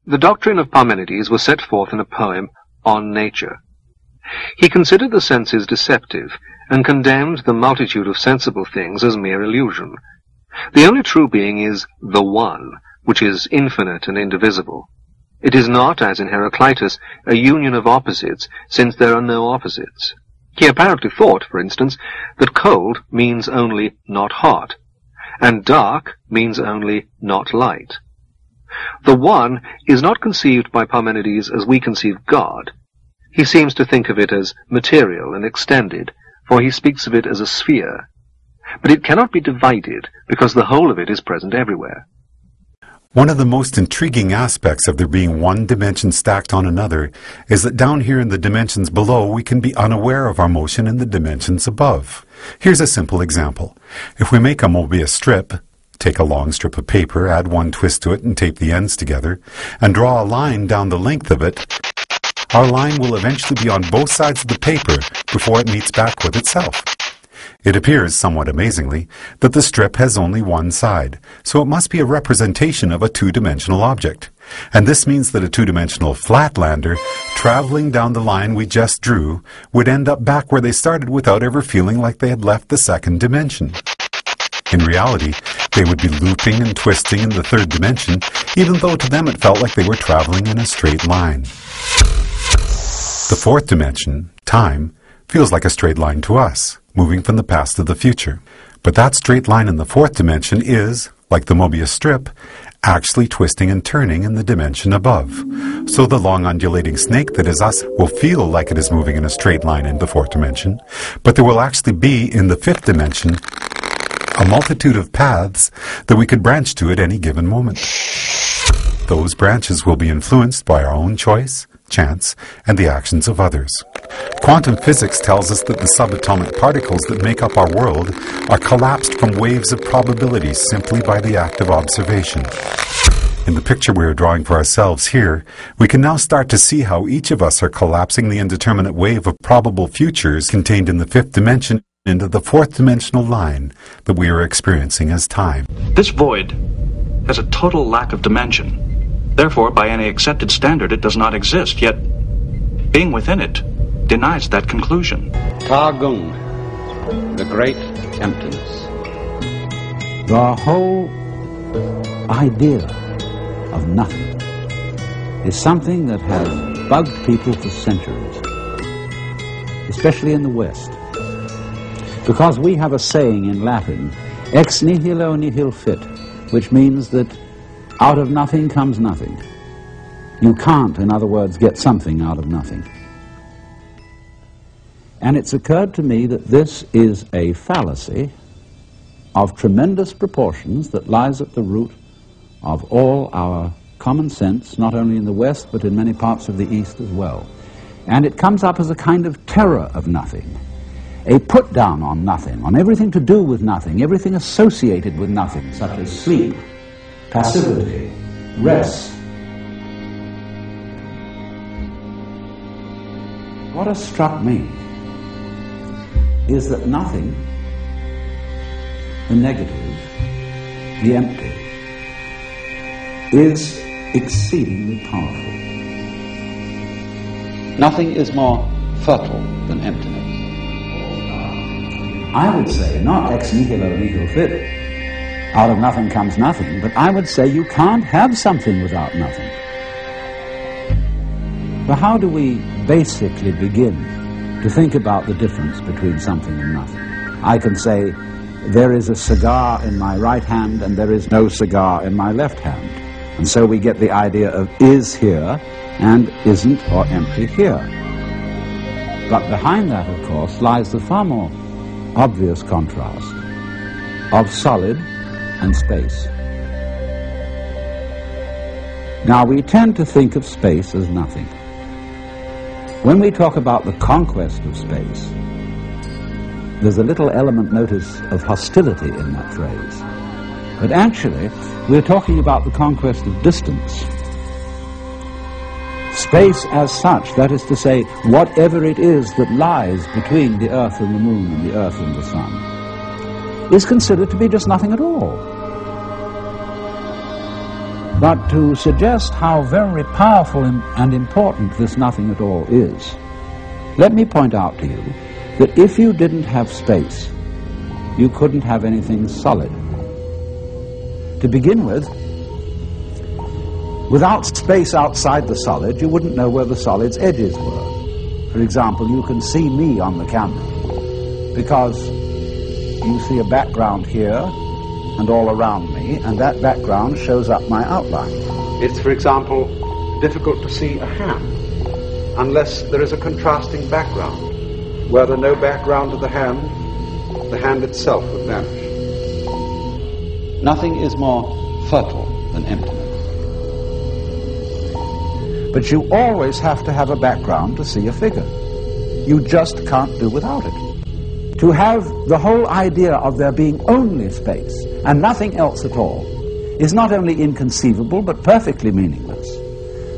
The doctrine of Parmenides was set forth in a poem On Nature. He considered the senses deceptive, and condemned the multitude of sensible things as mere illusion. The only true being is the One, which is infinite and indivisible. It is not, as in Heraclitus, a union of opposites, since there are no opposites. He apparently thought, for instance, that cold means only not hot, and dark means only not light. The One is not conceived by Parmenides as we conceive God. He seems to think of it as material and extended, for he speaks of it as a sphere. But it cannot be divided, because the whole of it is present everywhere. One of the most intriguing aspects of there being one dimension stacked on another is that down here in the dimensions below we can be unaware of our motion in the dimensions above. Here's a simple example. If we make a Mobius strip, take a long strip of paper, add one twist to it and tape the ends together, and draw a line down the length of it, our line will eventually be on both sides of the paper before it meets back with itself. It appears, somewhat amazingly, that the strip has only one side, so it must be a representation of a two-dimensional object. And this means that a two-dimensional flatlander, traveling down the line we just drew, would end up back where they started without ever feeling like they had left the second dimension. In reality, they would be looping and twisting in the third dimension, even though to them it felt like they were traveling in a straight line. The fourth dimension, time, feels like a straight line to us, moving from the past to the future. But that straight line in the fourth dimension is, like the Mobius strip, actually twisting and turning in the dimension above. So the long undulating snake that is us will feel like it is moving in a straight line in the fourth dimension, but there will actually be, in the fifth dimension, a multitude of paths that we could branch to at any given moment. Those branches will be influenced by our own choice, chance, and the actions of others. Quantum physics tells us that the subatomic particles that make up our world are collapsed from waves of probability simply by the act of observation. In the picture we are drawing for ourselves here, we can now start to see how each of us are collapsing the indeterminate wave of probable futures contained in the fifth dimension into the fourth dimensional line that we are experiencing as time. This void has a total lack of dimension. Therefore, by any accepted standard, it does not exist, yet being within it denies that conclusion. Targung, the great emptiness. The whole idea of nothing is something that has bugged people for centuries, especially in the West. Because we have a saying in Latin, ex nihilo nihil fit, which means that out of nothing comes nothing. You can't, in other words, get something out of nothing. And it's occurred to me that this is a fallacy of tremendous proportions that lies at the root of all our common sense, not only in the West, but in many parts of the East as well. And it comes up as a kind of terror of nothing, a put down on nothing, on everything to do with nothing, everything associated with nothing, such as sleep, passivity, rest. What has struck me is that nothing, the negative, the empty, is exceedingly powerful. Nothing is more fertile than emptiness. I would say, not ex nihilo nihil fit, out of nothing comes nothing, but I would say you can't have something without nothing. But how do we basically begin to think about the difference between something and nothing? I can say, there is a cigar in my right hand and there is no cigar in my left hand. And so we get the idea of is here and isn't or empty here. But behind that, of course, lies the far more obvious contrast of solid and space. Now, we tend to think of space as nothing. When we talk about the conquest of space, there's a little element, notice, of hostility in that phrase. But actually, we're talking about the conquest of distance. Space as such, that is to say, whatever it is that lies between the Earth and the Moon and the Earth and the Sun, is considered to be just nothing at all. But to suggest how very powerful and important this nothing at all is, let me point out to you that if you didn't have space, you couldn't have anything solid. To begin with, without space outside the solid, you wouldn't know where the solid's edges were. For example, you can see me on the camera because you see a background here and all around me, and that background shows up my outline. It's, for example, difficult to see a hand unless there is a contrasting background. Were there no background to the hand itself would vanish. Nothing is more fertile than emptiness. But you always have to have a background to see a figure. You just can't do without it. To have the whole idea of there being only space and nothing else at all is not only inconceivable but perfectly meaningless,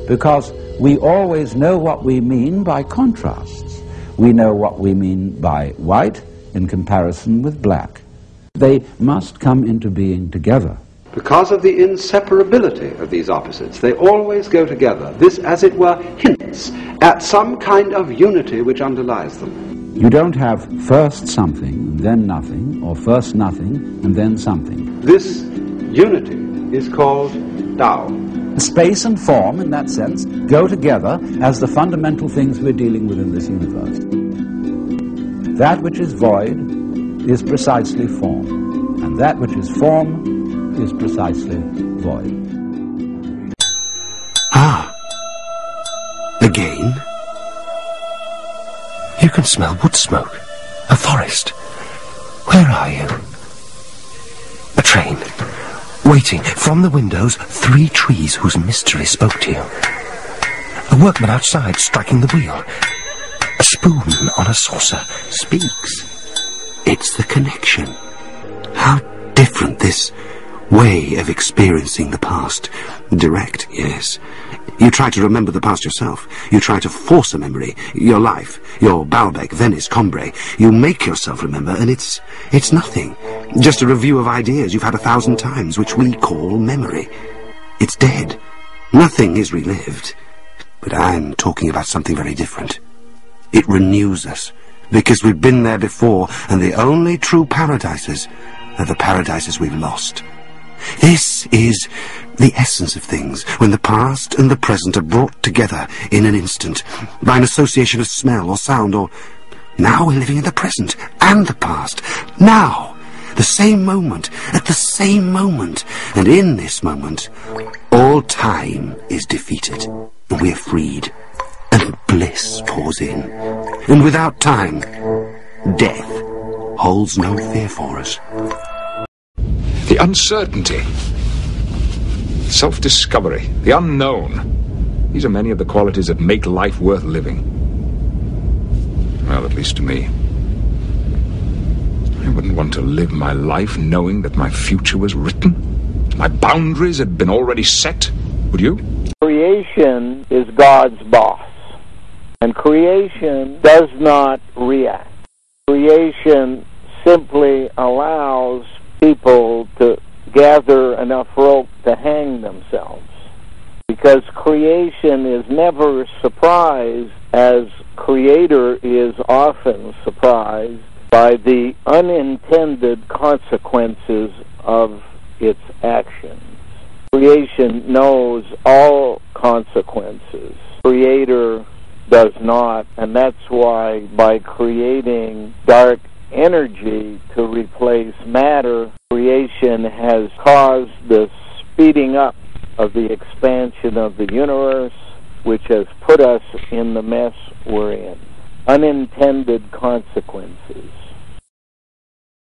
because we always know what we mean by contrasts. We know what we mean by white in comparison with black. They must come into being together. Because of the inseparability of these opposites, they always go together. This, as it were, hints at some kind of unity which underlies them. You don't have first something and then nothing, or first nothing and then something. This unity is called Tao. Space and form, in that sense, go together as the fundamental things we're dealing with in this universe. That which is void is precisely form, and that which is form is precisely void. Ah, again? You can smell wood smoke, a forest. Where are you? A train, waiting. From the windows, 3 trees whose mystery spoke to you. A workman outside striking the wheel. A spoon on a saucer speaks. It's the connection. How different this way of experiencing the past. Direct, yes. You try to remember the past yourself. You try to force a memory. Your life, your Baalbek, Venice, Combray. You make yourself remember, and it's nothing. Just a review of ideas you've had 1,000 times, which we call memory. It's dead. Nothing is relived. But I'm talking about something very different. It renews us, because we've been there before, and the only true paradises are the paradises we've lost. This is the essence of things, when the past and the present are brought together in an instant, by an association of smell or sound, or now we're living in the present and the past. Now, the same moment, at the same moment, and in this moment, all time is defeated, and we are freed, and bliss pours in. And without time, death holds no fear for us. The uncertainty, self-discovery, the unknown. These are many of the qualities that make life worth living. Well, at least to me. I wouldn't want to live my life knowing that my future was written. My boundaries had been already set. Would you? Creation is God's boss. And creation does not react. Creation simply allows people to gather enough rope to hang themselves, because creation is never surprised, as Creator is often surprised by the unintended consequences of its actions. Creation knows all consequences. Creator does not, and that's why by creating dark energy to replace matter, creation has caused the speeding up of the expansion of the universe, which has put us in the mess we're in. Unintended consequences.